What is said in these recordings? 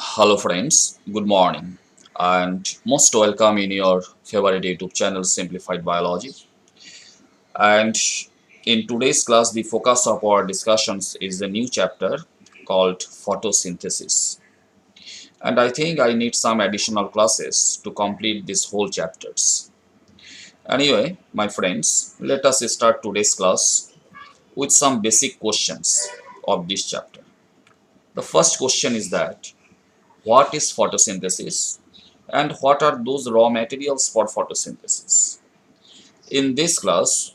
Hello friends, good morning and most welcome in your favorite YouTube channel Simplified Biology. And in today's class the focus of our discussions is a new chapter called photosynthesis. And I think I need some additional classes to complete these whole chapters. Anyway, my friends, let us start today's class with some basic questions of this chapter. The first question is that what is photosynthesis and what are those raw materials for photosynthesis. In this class,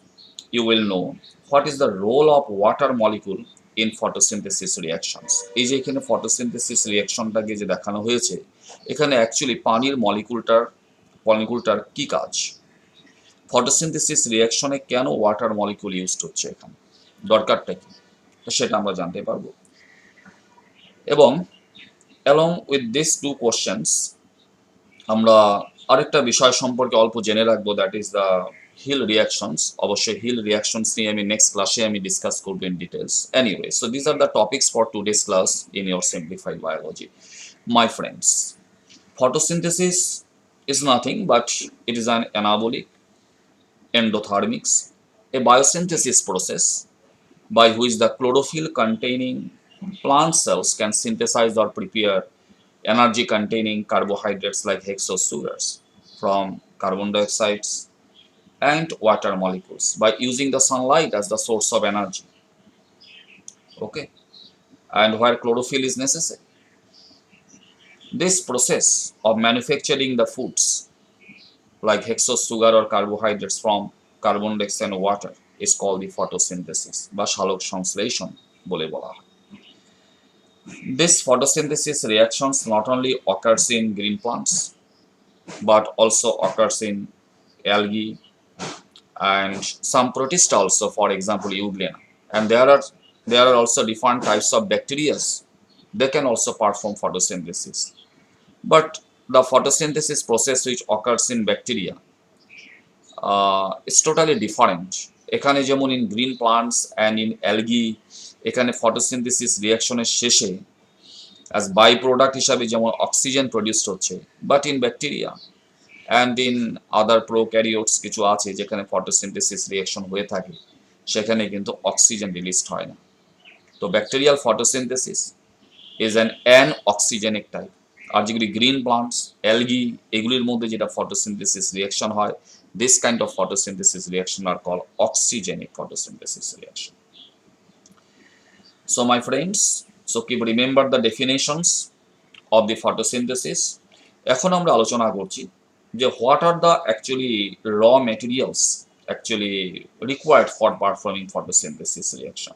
you will know what is the role of water molecule in photosynthesis reactions. এই যে এখানে photosynthesis reactionটাকে যে দেখানো হয়েছে, এখানে actually পানির মলিকুলটার কি কাজ? ফটোসিনথেসিস রিঅ্যাকশনে কেন ওয়াটার মলিকুল ইউজড হচ্ছে এখানে? দরকারটা কি? তো সেটা আমরা জানতে পারবো। এবং along with these two questions আমরা আরেকটা বিষয় সম্পর্কে অল্প জেনে রাখবো, that is the Hill reactions. অবশ্যই হিল রিয়াকশনস নিয়ে আমি নেক্সট ক্লাসে আমি ডিসকাস করবো in details. Anyway, so this are the topics for today's class in your simplified biology. My friends, photosynthesis is nothing but it is an anabolic endothermics, a biosynthesis process by which the chlorophyll containing plant cells can synthesize or prepare energy containing carbohydrates like hexose sugars from carbon dioxide and water molecules by using the sunlight as the source of energy. Okay, and where chlorophyll is necessary. This process of manufacturing the foods like hexose sugar or carbohydrates from carbon dioxide and water is called the photosynthesis বা সালোক সংশ্লেষণ বলে বলা হয়। This photosynthesis reactions not only occurs in green plants but also occurs in algae and some protista also, for example euglena. And there are also different types of bacteria. They can also perform photosynthesis. But the photosynthesis process which occurs in bacteria is totally different. এখানে যেমন in green plants and in algae এখানে photosynthesis রিঅ্যাকশনের শেষে as byproduct হিসাবে যেমন oxygen produced হচ্ছে, but in bacteria and in other prokaryotes কিছু আছে যেখানে ফটোসিনথেসিস রিঅ্যাকশন হয়ে থাকে, সেখানে কিন্তু অক্সিজেন রিলিজড হয় না। তো bacterial photosynthesis is anoxygenic type. আর যেগুলি গ্রিন প্লান্টস, অ্যালগি, এগুলির মধ্যে যেটা ফটোসিনথেসিস রিঅ্যাকশন হয়, this kind of photosynthesis reaction are call oxygenic photosynthesis reaction. So my friends, so keep remember the definitions of the photosynthesis. এখন আমরা আলোচনা করছি যে what are the actually raw materials actually required for performing photosynthesis reaction.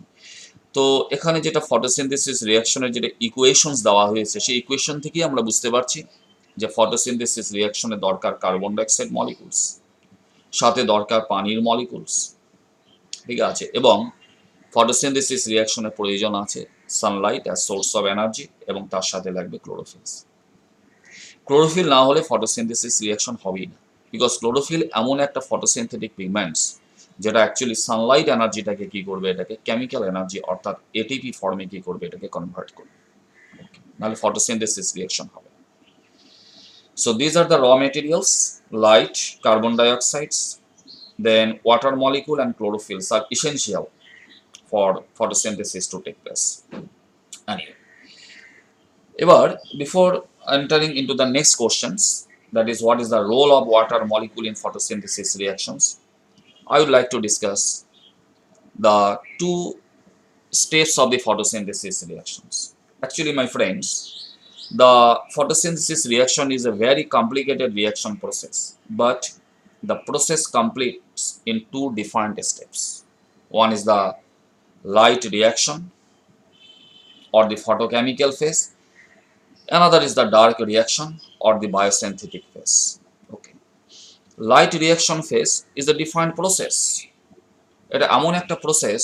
তো এখানে যেটা photosynthesis রিঅ্যাকশনের যেটা ইকুয়েশনস দেওয়া হয়েছে, সেই ইকুয়েশন থেকেই আমরা বুঝতে পারছি যে ফটোসিনথেসিস রিঅ্যাকশনে দরকার কার্বন ডাইঅক্সাইড মলিকুলস, সাথে দরকার পানির মলিকুলস, ঠিক আছে, এবং ফটোসিনথেসিস রিঅ্যাকশনের প্রয়োজন আছে Sunlight as source of energy, এবং তার সাথে লাগবে ক্লোরোফিলস। ক্লোরোফিল না হলে ফটোসিনথেসিস রিঅ্যাকশন হবেই না, বিকজ ক্লোরোফিল এমন একটা ফটোসিনথেটিক পিগমেন্টস যেটা অ্যাকচুয়ালি সানলাইট এনার্জিটাকে কি করবে, এটাকে কেমিক্যাল এনার্জি অর্থাৎ এটিপি ফর্মে কি করবে, এটাকে কনভার্ট করবে, নাহলে ফটোসিনথেসিস রিঅ্যাকশন হবে। So these are the raw materials, light, carbon dioxides, then water molecule and chlorophylls are essential for photosynthesis to take place. Anyway, এবার before entering into the next questions, that is what is the role of water molecule in photosynthesis reactions, I would like to discuss the two steps of the photosynthesis reactions. Actually, my friends, the photosynthesis reaction is a very complicated reaction process, but the process completes in two different steps. One is the light reaction or the photochemical phase, another is the dark reaction or the biosynthetic phase. Okay, light reaction phase is a defined process. এটা এমন একটা process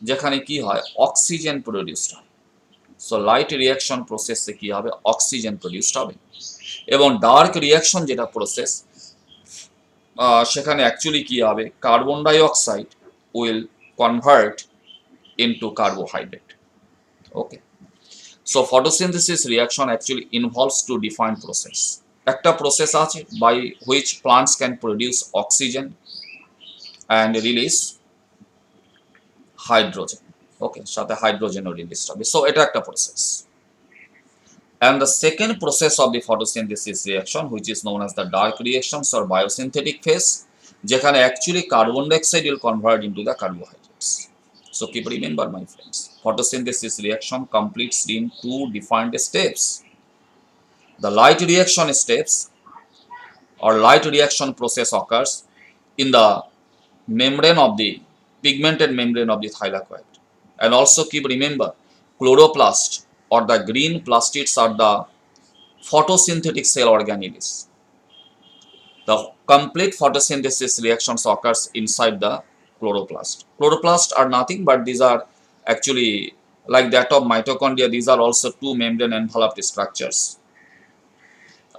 যেখানে কি হয়, oxygen produced হয়। So light reaction প্রসেসে কি হবে, অক্সিজেন প্রডিউসড হবে। এবং ডার্ক রিয়াকশন যেটা প্রসেস, সেখানে অ্যাকচুয়ালি কি হবে, carbon die oxide will convert into carbohydrate. Okay, So photosynthesis reaction actually involves two defined process. একটা process আছে by which plants can produce oxygen and release hydrogen. Okay, সাথে হাইড্রোজেনও release হবে। So এটা একটা process. And the second process of the photosynthesis reaction, which is known as the dark reactions or biosynthetic phase, যেখানে actually carbon dioxide will convert into the carbohydrates. So keep remember, my friends, photosynthesis reaction completes in two defined steps. The light reaction steps or light reaction process occurs in the membrane of the pigmented membrane of the thylakoid. And also keep remember, chloroplast or the green plastids are the photosynthetic cell organelles. The complete photosynthesis reactions occurs inside the chloroplast. Chloroplasts are nothing but these are actually like that of mitochondria. These are also two membrane enveloped structures.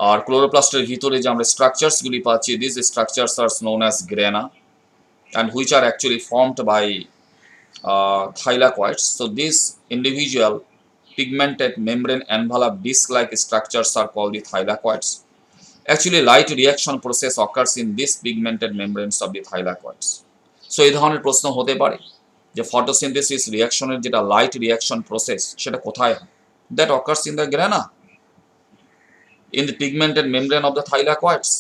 আর ক্লোরোপ্লাস্টের ভিতরে যে আমরা structures গুলি পাচ্ছি, these structures are known as grana and which are actually formed by thylakoids. So these individual pigmented membrane enveloped disc-like structures are called the thylakoids. Actually light reaction process occurs in these pigmented membranes of the thylakoids. So এই ধরনের প্রশ্ন হতে পারে যে photosynthesis reactionের যেটা light reaction process সেটা কোথায় হয়? That occurs in the grana, in the pigmented membrane of the thylakoids.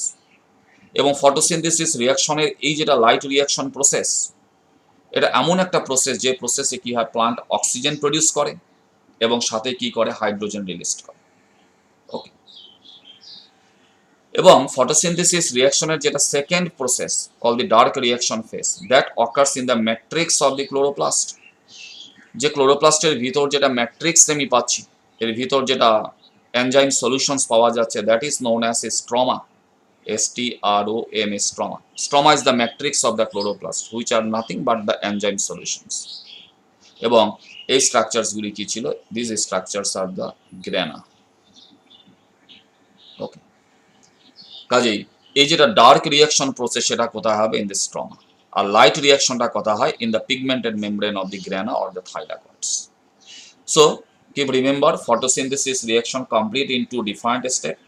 এবং photosynthesis reactionের এই যেটা light reaction process, এটা এমন একটা প্রসেস যে প্রসেসে কি হয়, প্লান্ট অক্সিজেন প্রডিউস করে এবং সাথে কি করে, হাইড্রোজেন রিলিজ করে। ওকে, এবং ফটোসিনথেসিস রিঅ্যাকশনের যেটা second process call the dark reaction phase, that occurs in the matrix of the chloroplast. যে ক্লোরোপ্লাস্টের ভিতর যেটা ম্যাট্রিক্স আমি পাচ্ছি, এর ভিতর যেটা এনজাইম সলিউশনস পাওয়া যাচ্ছে, that is known as a stroma, STROMA, stroma. Stroma is the matrix of the chloroplast, which are nothing but the enzyme solutions. এবং এই স্ট্রাকচারস গুলি কি ছিল? These structures are the grana. ওকে, কাজেই এই যেটা ডার্ক রিঅ্যাকশন প্রসেস সেটা কোথায় হবে? In the stroma. আর লাইট রিঅ্যাকশনটা কোথায় হয়? In the pigmented membrane of the grana or the thylakoids. So keep remember, photosynthesis reaction complete in two defined step.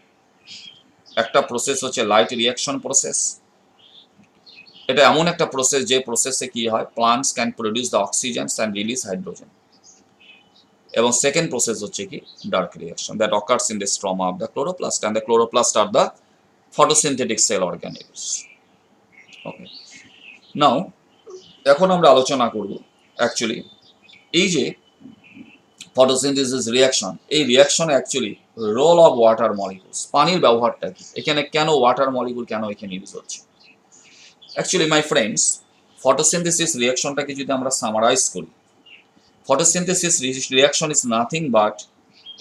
একটা প্রসেস হচ্ছে লাইট রিঅ্যাকশন প্রসেস। এটা এমন একটা প্রসেস যে প্রসেসে কি হয়, plants can produce the oxygens and release hydrogen. এবং সেকেন্ড প্রসেস হচ্ছে কি, dark reaction, that occurs in the stroma of the chloroplast, and the chloroplast are the photosynthetic cell organelles. Okay, now এখন আমরা আলোচনা করব অ্যাকচুয়ালি এই যে photosynthesis reaction, এই রিঅ্যাকশনে actually role of water molecules, পানির ব্যবহারটা কি, এখানে কেন ওয়াটার মলিকুল কেন এখানে ইউজ হচ্ছে। অ্যাকচুয়ালি মাই ফ্রেন্ডস, ফটোসিনথেসিস রিঅ্যাকশনটাকে যদি আমরা সামারাইজ করি, photosynthesis reaction is nothing but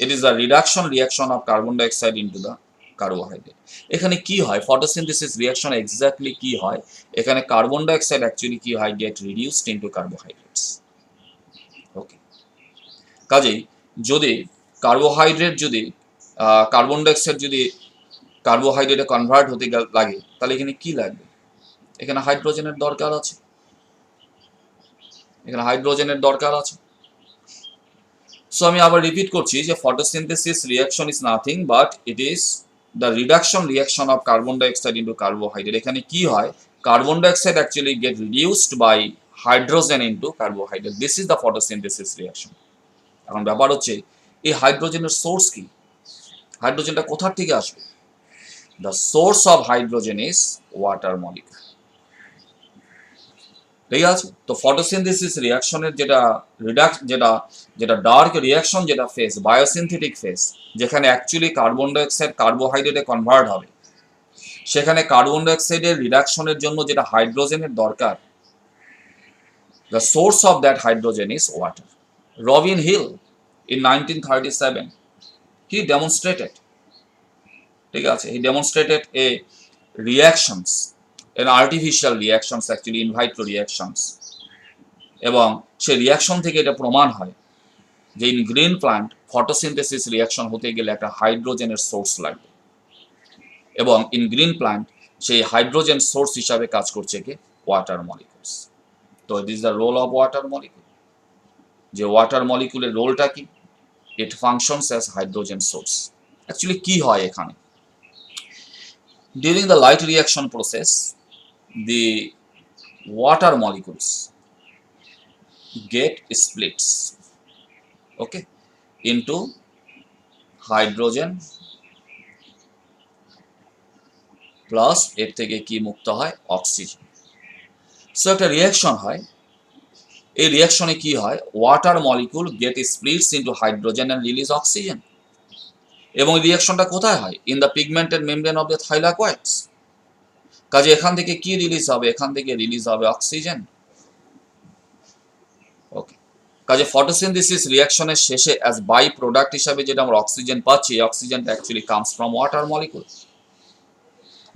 it is a reduction reaction of carbon dioxide into the carbohydrate. এখানে কি হয়, photosynthesis reaction এক্স্যাক্টলি কি হয়, এখানে কার্বন ডাইঅক্সাইড অ্যাকচুয়ালি কি হয়, গেট রিডিউসড ইনটু কার্বোহাইড্রেটস। ওকে, কাজেই যদি কার্বোহাইড্রেট যদি কার্বন ডাইঅক্সাইড যদি কার্বোহাইড্রেটে কনভার্ট হতে লাগে, তাহলে এখানে কি লাগবে, এখানে হাইড্রোজেনের দরকার আছে, এখানে হাইড্রোজেনের দরকার আছে। সো আমি আবার রিপিট করছি যে photosynthesis reaction is nothing but it is the reduction reaction of carbon dioxide into carbohydrate. এখানে কি হয়, carbon dioxide actually get reduced by hydrogen into carbohydrate. This is the photosynthesis reaction. এখন ব্যাপার হচ্ছে এই হাইড্রোজেনের সোর্স কি, হাইড্রোজেনটা কোথা থেকে আসবে? The source of hydrogen is water molecule. ঠিক আছে, তো ফটোসিনথেসিস রিঅ্যাকশনের যেটা যেটা ডার্ক রিঅ্যাকশন যেটা ফেজ, বায়োসিনথেটিক ফেজ, যেখানে অ্যাকচুয়ালি কার্বন ডাইঅক্সাইড কার্বোহাইড্রেটে কনভার্ট হবে, সেখানে কার্বন ডাইঅক্সাইডের রিডাকশনের জন্য যেটা হাইড্রোজেনের দরকার, the source of that hydrogen is water. Robin Hill in 1937 he demonstrated, ঠিক আছে, he demonstrated a reactions, an artificial reactions, actually in vitro reactions, এবং সেই রিঅ্যাকশন থেকে এটা প্রমাণ হয় যে in green plant photosynthesis reaction হতে গেলে একটা হাইড্রোজেনের সোর্স লাগবে, এবং ইন গ্রিন প্ল্যান্ট সেই হাইড্রোজেন সোর্স হিসাবে কাজ করছে কি, ওয়াটার মলিকুলস। তো this the role of water molecule, যে ওয়াটার মলিকুলের রোলটা কি, it functions as hydrogen source. Actually কি হয় এখানে, during the light reaction process the water molecules get splits, okay, into hydrogen plus এর থেকে কি মুক্ত হয়, অক্সিজেন। সো একটা রিয়াকশন হয়, এই রিয়াকশনে কি হয়, water molecule get splits into hydrogen and release oxygen. এবং রিয়াকশনটা কোথায় হয়, in the pigmented membrane of the thylakoids. কাজে এখান থেকে কি রিলিজ হবে, এখান থেকে রিলিজ হবে অক্সিজেন। ওকে, কাজে ফটোসিনথেসিস রিয়াকশনের শেষে অ্যাজ বাই প্রোডাক্ট হিসাবে যেটা আমরা অক্সিজেন পাচ্ছি, এই অক্সিজেনটা actually comes from water molecule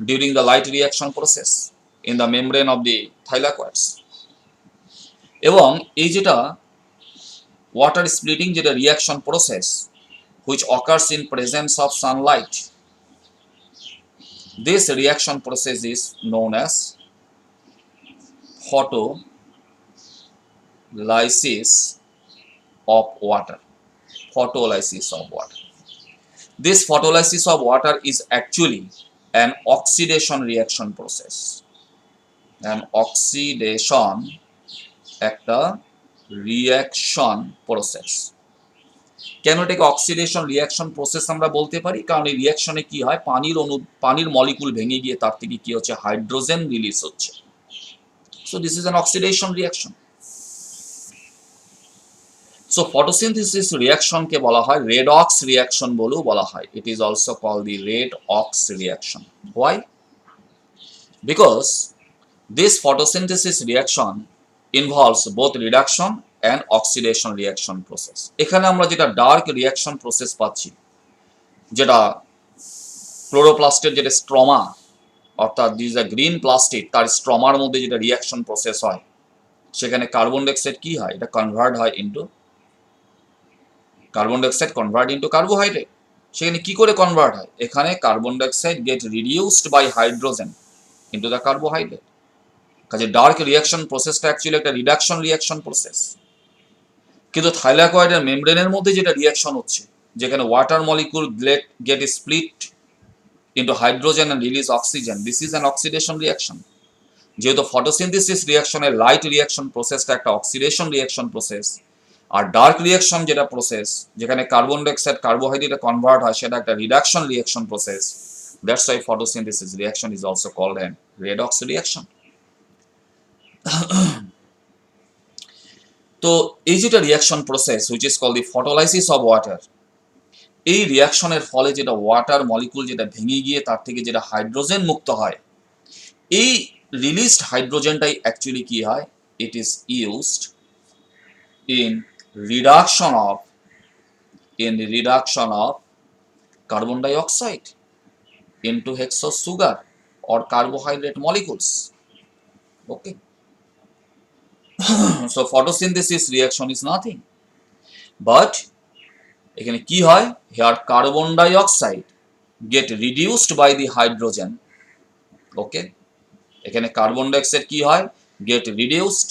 during the light reaction process in the membrane of the thylakoids। এবং এই যেটা ওয়াটার স্প্লিটিং যেটা reaction process which occurs in presence of sunlight, this reaction process is known as photolysis of water, photolysis of water। This photolysis of water is actually an oxidation reaction process, an oxidation একটা reaction process. কেন এটাকে oxidation reaction process আমরা বলতে পারি, কারণ এই রিয়াকশনে কি হয়, পানির মলিকুল ভেঙে গিয়ে তার থেকে কি হচ্ছে, হাইড্রোজেন রিলিজ হচ্ছে। So this is an oxidation reaction. So photosynthesis রিয়াকশনকে বলা হয় রেডক্স রিয়াকশন বলেও বলা হয়। It is also called the redox reaction. Why? Because this photosynthesis reaction involves both reduction and oxidation reaction process। এখানে আমরা যেটা ডার্ক রিয়াকশন প্রসেস পাচ্ছি, যেটা ক্লোরোপ্লাস্টের যেটা স্ট্রমা, অর্থাৎ দিস আ গ্রিন প্লাস্টিক, তার স্ট্রমার মধ্যে যেটা রিয়াকশন প্রসেস হয়, সেখানে কার্বন ডাইঅক্সাইড কি হয়, এটা কনভার্ট হয় into carbon dioxide convert into carbohydrate. সেখানে কি করে কনভার্ট হয়, এখানে carbon dioxide get reduced by hydrogen into the carbohydrate. কাজে ডার্ক রিয়াকশন প্রসেসটা অ্যাকচুয়ালি একটা রিডাকশন রিয়াকশন প্রসেস। কিন্তু থাইলাকয়েডের মেমব্রেনের মধ্যে যেটা রিয়াকশন হচ্ছে, যেখানে water molecule get split into hydrogen and release oxygen, this is an oxidation reaction. যেহেতু ফটোসিনথেসিস রিয়াকশনের লাইট রিয়াকশন প্রসেসটা একটা অক্সিডেশন রিয়াকশন প্রসেস, আর ডার্ক রিয়াকশন যেটা প্রসেস, যেখানে কার্বন ডাইঅক্সাইড কার্বোহাইড্রেটে কনভার্ট হয়, সেটা একটা reduction reaction process. That's why photosynthesis reaction is also called an redox reaction. তো এই যেটা reaction process which is called the photolysis of water, এই রিয়াকশনের ফলে যেটা ওয়াটার মলিকুল যেটা ভেঙে গিয়ে তার থেকে যেটা হাইড্রোজেন মুক্ত হয়, এই রিলিজড হাইড্রোজেনটাই অ্যাকচুয়ালি কি হয়, it is used in reduction of carbon dioxide into hexose sugar or carbohydrate molecules. Okay, so photosynthesis reaction is nothing but এখানে কি হয়, here carbon dioxide get reduced by the hydrogen। ওকে, এখানে carbon dioxide কি হয়, get reduced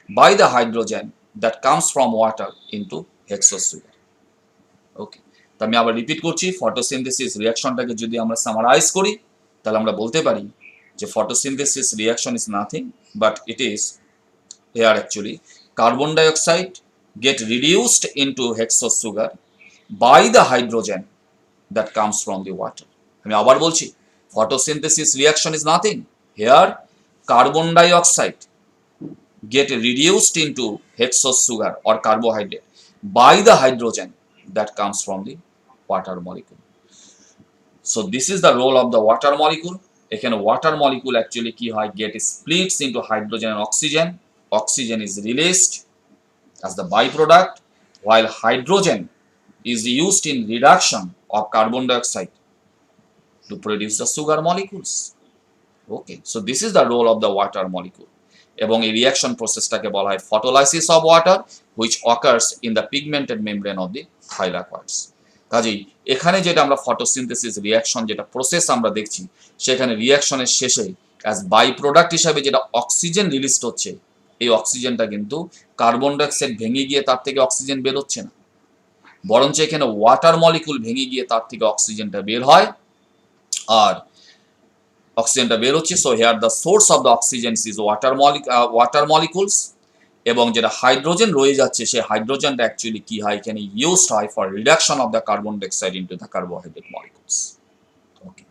by the hydrogen that comes from water into hexose sugar। ওকে, তো আমি আবার repeat করছি, ফটোসিনথেসিস রিয়াকশনটাকে যদি আমরা সামারাইজ করি, তাহলে আমরা বলতে পারি যে photosynthesis reaction is nothing but it is here actually carbon dioxide get reduced into hexose sugar by the hydrogen that comes from the water। আমি আবার বলছি, photosynthesis reaction is nothing, here carbon dioxide get reduced into hexose sugar or carbohydrate by the hydrogen that comes from the water molecule। so this is the role of the water molecule। এখানে water molecule actually কি হয়, get splits into hydrogen and oxygen is released as the byproduct, while hydrogen is used in reduction of carbon dioxide to produce the sugar molecules। Okay, so this is the role of the water molecule। এবং এই reaction প্রসেসটাকে বলা হয় photolysis of water which occurs in the pigmented membrane of the thylakoids। কাজেই এখানে যেটা আমরা photosynthesis reaction যেটা process আমরা দেখছি, সেখানে রিয়াকশনের শেষে অ্যাজ বাই প্রোডাক্ট হিসাবে যেটা অক্সিজেন রিলিজ হচ্ছে, এই অক্সিজেনটা কিন্তু কার্বন ডাইঅক্সাইড ভেঙে গিয়ে তার থেকে অক্সিজেন বেরোচ্ছে না, বরঞ্চ এখানে ওয়াটার মলিকুল ভেঙে গিয়ে তার থেকে অক্সিজেনটা বের হয়, আর অক্সিজেনটা বের হচ্ছে। So here the source of the oxygen is water molecules, এবং যেটা হাইড্রোজেন রয়ে যাচ্ছে সেই হাইড্রোজেনটা অ্যাকচুয়ালি কি হয় এখানে ইউজড হয় for reduction of the carbon dioxide into the carbohydrate molecules. Okay,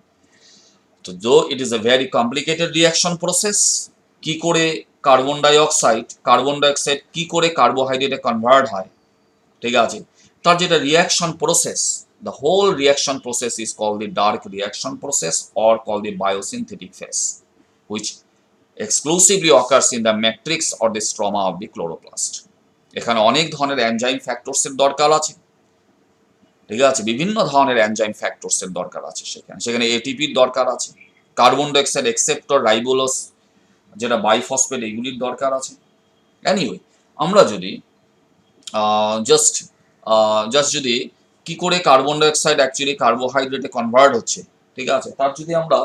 তো though it is a very complicated reaction process. কি করে কার্বন ডাইঅক্সাইড কি করে কার্বোহাইড্রেটে কনভার্ট হয়, ঠিক আছে, তার যেটা reaction process, the whole reaction process is called the dark reaction process or called the biosynthetic phase, which exclusively occurs in the matrix or the stroma of the chloroplast. এখানে অনেক ধরনের এনজাইম ফ্যাক্টরসের দরকার আছে, ঠিক আছে, বিভিন্ন ধরনের এনজাইম ফ্যাক্টরসের দরকার আছে। সেখানে এটিপির দরকার আছে, কার্বন ডাইঅক্সাইড অ্যাকসেপ্টর, রাইবোলোস যেটা বাইফসফেট, এগুলির দরকার আছে। এনিওয়ে, আমরা যদি জাস্ট যদি কি করে কার্বন ডাইঅক্সাইড অ্যাকচুয়ালি কার্বোহাইড্রেটে কনভার্ট হচ্ছে, ঠিক আছে, তার যদি আমরা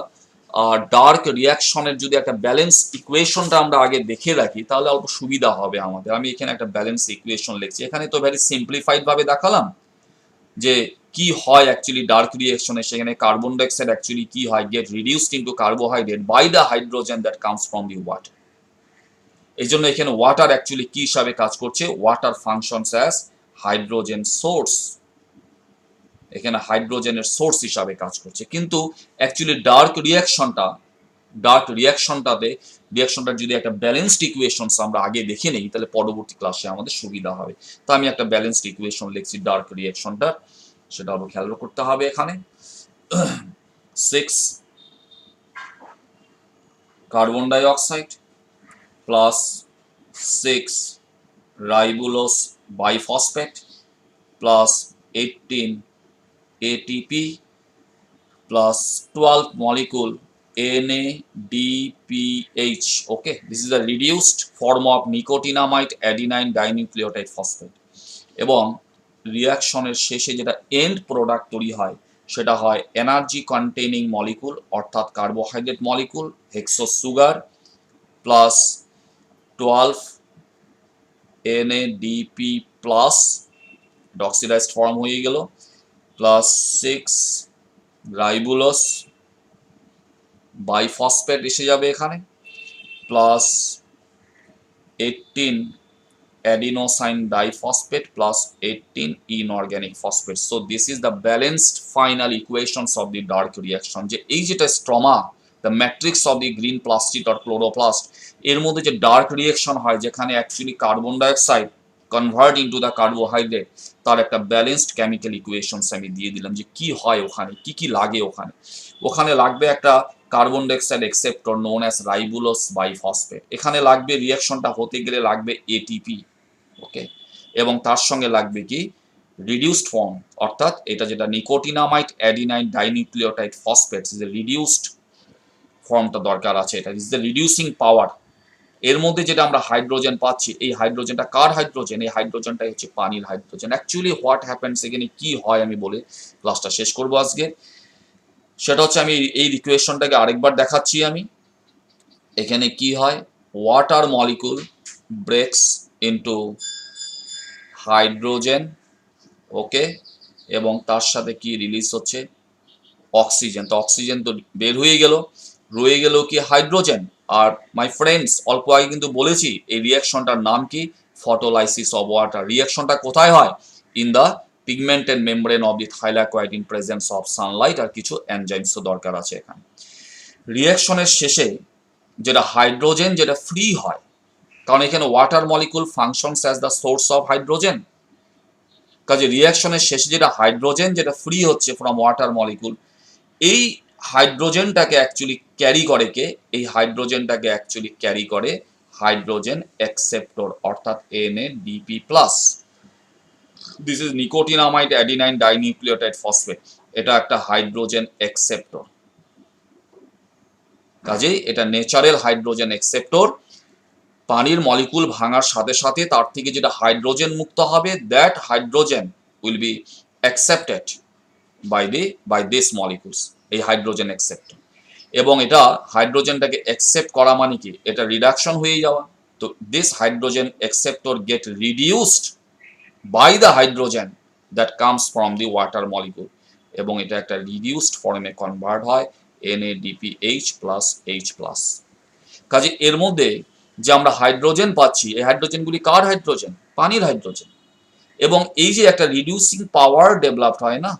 ডার্ক রিয়াকশনের যদি একটা ব্যালেন্স ইকুয়েশনটা আমরা আগে দেখে রাখি তাহলে অল্প সুবিধা হবে আমাদের। আমি এখানে একটা ব্যালেন্স ইকুয়েশন লিখছি, এখানে তো ভেরি সিম্পলিফাইড ভাবে দেখালাম যে কি হয় অ্যাকচুয়ালি ডার্ক রিয়াকশনে। সেখানে কার্বন ডাইঅক্সাইড অ্যাকচুয়ালি কি হয়, get reduced into carbohydrate by the hydrogen that comes from the water. এই জন্য এখানে ওয়াটার অ্যাকচুয়ালি কি হিসাবে কাজ করছে, water functions as hydrogen source, এখানে হাইড্রোজেনের সোর্স হিসাবে কাজ করছে। কিন্তু অ্যাকচুয়ালি রিয়াকশনটার যদি একটা ব্যালেন্সড ইকুয়েশনস আমরা আগে দেখে নেই তাহলে পরবর্তী ক্লাসে আমাদের সুবিধা হবে। তো আমি একটা ব্যালেন্সড ইকুয়েশন লিখছি ডার্ক রিয়াকশনটা, সেটা আবার খেয়াল করতে হবে। এখানে 6 carbon dioxide plus 6 ribulose bisphosphate plus 18 ATP plus 12 molecule NADPH. Okay, this is a reduced form of nicotinamide adenine dinucleotide phosphate. এবং রিয়াকশনের শেষে যেটা এন্ড প্রোডাক্ট তৈরি হয় সেটা হয় এনার্জি কন্টেইনিং মলিকুল, অর্থাৎ carbohydrate molecule, hexose sugar plus 12 NADP plus oxidised form হয়ে গেল, প্লাস 6 রাইবোলোস বাইফসফেট এসে যাবে এখানে, plus 18 adenosine diphosphate plus 18 inorganic phosphate. So this is the balanced final equations of the dark reaction. যে এই যেটা স্ট্রমা, the matrix of the green plastid or chloroplast, এর মধ্যে যে ডার্ক রিয়াকশন হয় যেখানে actually carbon dioxide convert into the carbohydrate, তার একটা ব্যালেন্সড কেমিক্যাল ইকুয়েশনস আমি দিয়ে দিলাম যে কি হয় ওখানে, কি লাগে ওখানে লাগবে একটা carbon dioxide acceptor known as ribulose bisphosphate, এখানে লাগবে রিয়াকশনটা হতে গেলে লাগবে এটিপি, ওকে, এবং তার সঙ্গে লাগবে কি রিডিউসড ফর্ম, অর্থাৎ এটা যেটা নিকোটিনামাইড অ্যাডিনাইন ডাইনিউক্লিওটাইড ফসফেট, যে রিডিউসড ফর্মটা দরকার আছে, এটা ইজ দ্য রিডিউসিং পাওয়ার। এর মধ্যে যেটা আমরা হাইড্রোজেন পাচ্ছি, এই হাইড্রোজেনটা কার হাইড্রোজেন, এই হাইড্রোজেনটাই হচ্ছে পানির হাইড্রোজেন। অ্যাকচুয়ালি হোয়াট হ্যাপেন্স, এখানে কি হয় আমি বলে ক্লাসটা শেষ করবো আজকে। সেটা হচ্ছে আমি এই ইকুয়েশনটাকে আরেকবার দেখাচ্ছি আমি। এখানে কি হয়, water molecule breaks into hydrogen, okay, এবং তার সাথে কি রিলিজ হচ্ছে অক্সিজেন। তো অক্সিজেন তো বের হয়ে গেল, রয়ে গেল কি হাইড্রোজেন। আর মাই ফ্রেন্ডস, অল্প আগে কিন্তু বলেছি এই রিয়াকশনটার নাম কি, ফটোলাইসিস অফ ওয়াটার। রিয়াকশনটা কোথায় হয়, in the pigmented membrane of the thylakoid in presence of sunlight, আর কিছু এনজাইমসও দরকার আছে এখানে। রিয়াকশনের শেষে যেটা হাইড্রোজেন যেটা ফ্রি হয়, কারণ এখানে water molecule functions as the source of hydrogen, কাজে রিয়াকশনের শেষে যেটা হাইড্রোজেন যেটা ফ্রি হচ্ছে ফ্রম ওয়াটার মলিকুল, এই হাইড্রোজেনটাকে অ্যাকচুয়ালি ক্যারি করে কে, এই হাইড্রোজেনটাকে অ্যাকচুয়ালি ক্যারি করে হাইড্রোজেন অ্যাকসেপ্টর, অর্থাৎ NADP+। This is nicotinamide adenine dinucleotide phosphate, এটা একটা হাইড্রোজেন অ্যাকসেপ্টর, কাজেই এটা ন্যাচারাল হাইড্রোজেন অ্যাকসেপ্টর। পানির মলিকুল ভাঙার সাথে সাথে তার থেকে যেটা হাইড্রোজেন মুক্ত হবে, that hydrogen will be accepted by this molecules, এই হাইড্রোজেন অ্যাকসেপ্টর। এবং এটা হাইড্রোজেনটাকে অ্যাকসেপ্ট করা মানে কি, এটা রিডাকশন হয়ে যাওয়া। তো this hydrogen acceptor get reduced by the hydrogen that comes from the water molecule, এবং এটা একটা রিডিউসড ফর্মে কনভার্ট হয় NADPH প্লাস H প্লাস। কাজে এর মধ্যে যে আমরা হাইড্রোজেন পাচ্ছি, এই হাইড্রোজেনগুলি কার হাইড্রোজেন? পানির হাইড্রোজেন। এবং এই যে একটা রিডিউসিং পাওয়ার ডেভেলপড হয় না,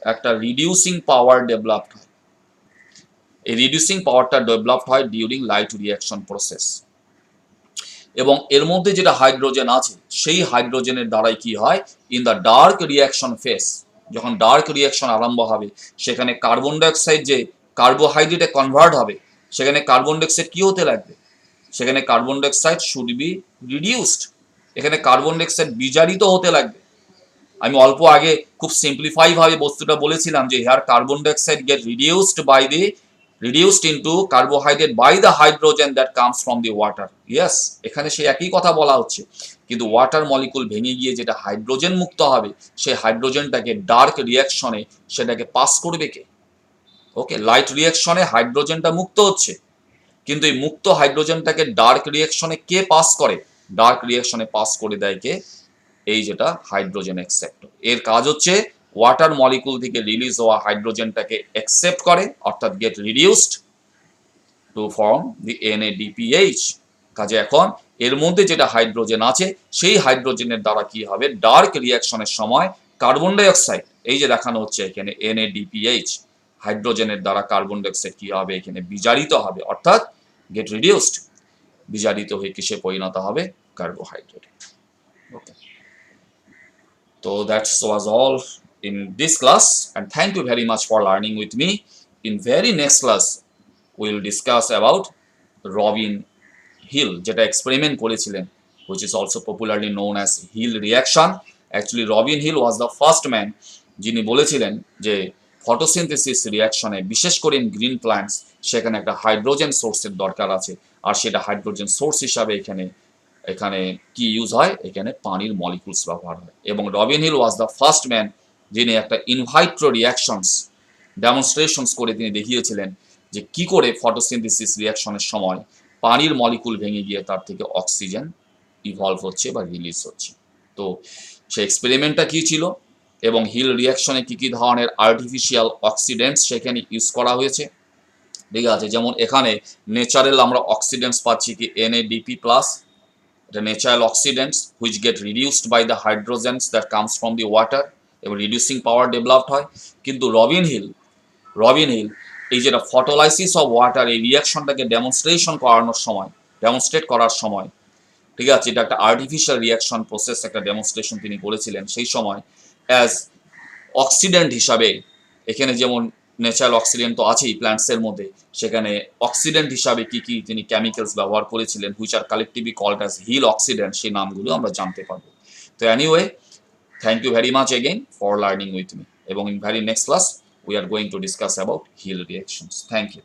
একটা রিডিউসিং পাওয়ার ডেভেলপড হয়, এই রিডিউসিং পাওয়ারটা ডেভেলপড হয় ডিউরিং লাইট রিয়াকশন প্রসেস। এবং এর মধ্যে যেটা হাইড্রোজেন আছে, সেই হাইড্রোজেনের দ্বারাই কি হয়, in the dark reaction face, যখন ডার্ক রিয়াকশন আরম্ভ হবে, সেখানে কার্বন ডাইঅক্সাইড যে কার্বোহাইড্রেটে কনভার্ট হবে, সেখানে কার্বন ডাইঅক্সাইড কি হতে লাগবে, সেখানে carbon dioxide should be reduced, এখানে কার্বন ডাইঅক্সাইড বিজারিত হতে লাগবে। আমি অল্প আগে খুব সিম্পলিফাই ভাবে বস্তুটা বলেছিলাম যে here carbon dioxide get reduced into carbohydrate by the hydrogen that comes from the water. Yes, এখানে সেই একই কথা বলা হচ্ছে, কিন্তু ওয়াটার মলিকুল ভেঙে গিয়ে যেটা হাইড্রোজেন মুক্ত হবে, সেই হাইড্রোজেনটাকে ডার্ক রিয়াকশনে সেটাকে পাস করবে কে? ওকে, লাইট রিয়াকশনে হাইড্রোজেনটা মুক্ত হচ্ছে, কিন্তু এই মুক্ত হাইড্রোজেনটাকে ডার্ক রিয়াকশনে কে পাস করে? ডার্ক রিয়াকশনে পাস করে দেয় কে? এই যেটা হাইড্রোজেন অ্যাকসেপ্টর। এর কাজ হচ্ছে ওয়াটার মলিকুল থেকে রিলিজ হওয়া হাইড্রোজেনটাকে অ্যাকসেপ্ট করে, অর্থাৎ gate reduced to form the NADPH। কাজে এখন এর মধ্যে যেটা হাইড্রোজেন আছে, সেই হাইড্রোজেনের দ্বারা কি হবে, ডার্ক রিয়াকশনের সময় কার্বন ডাইঅক্সাইড, এই যে দেখানো হচ্ছে এখানে NADPH, হাইড্রোজেনের দ্বারা কার্বন ডাইঅক্সাইড কি হবে, এখানে বিজারিত হবে, অর্থাৎ গেট রিডিউসড, বিজারিত হয়ে কিসে পরিণত হবে? Carbohydrate. Okay, so that was all in this class, and thank you very much for learning with me. In very next class we will discuss about Robin Hill, যেটা এক্সপেরিমেন্ট করেছিলেন, which is also popularly known as Hill reaction. Actually Robin Hill was the first man যিনি বলেছিলেন যে photosynthesis রিয়াকশনে, বিশেষ করে in green plants, সেখানে একটা hydrogen সোর্সের দরকার আছে, আর সেটা হাইড্রোজেন সোর্স হিসাবে এখানে কি ইউজ হয়, এখানে পানির মলিকুলস ব্যবহার হয়। এবং Robin Hill was the first man যিনি একটা ইনভাইট্রো রিয়াকশনস ডেমনস্ট্রেশনস করে তিনি দেখিয়েছিলেন যে কি করে ফটোসিনথেসিস রিয়াকশনের সময় পানির মলিকুল ভেঙে গিয়ে তার থেকে অক্সিজেন ইভলভ হচ্ছে বা রিলিজ হচ্ছে। তো সেই এক্সপেরিমেন্টটা কি ছিল, এবং হিল রিয়াকশনে কি কি ধরনের আর্টিফিশিয়াল অক্সিডেন্টস সেখানে ইউজ করা হয়েছে, ঠিক আছে। যেমন এখানে ন্যাচারাল আমরা অক্সিডেন্টস পাচ্ছি কি NADP plus, the natural oxidants which get reduced by the hydrogens that comes from the water, এবং রিডিউসিং পাওয়ার ডেভেলপড হয়। কিন্তু রবিন হিল এই যেটা ফটোলাইসিস অফ ওয়াটার, এই রিয়াকশনটাকে ডেমনস্ট্রেট করার সময়, ঠিক আছে, এটা একটা আর্টিফিশিয়াল রিয়াকশন প্রসেস, একটা ডেমনস্ট্রেশন তিনি করেছিলেন। সেই সময় অ্যাজ অক্সিডেন্ট হিসাবে, এখানে যেমন ন্যাচারাল অক্সিডেন্ট তো আছেই প্ল্যান্টসের মধ্যে, সেখানে অক্সিডেন্ট হিসাবে কি কি তিনি কেমিক্যালস ব্যবহার করেছিলেন, which are collectively called as Hill oxidant, সেই নামগুলো আমরা জানতে পারবো। তো anyway, thank you very much again for learning with me, এবং in very next class we are going to discuss about Hill reactions. Thank you.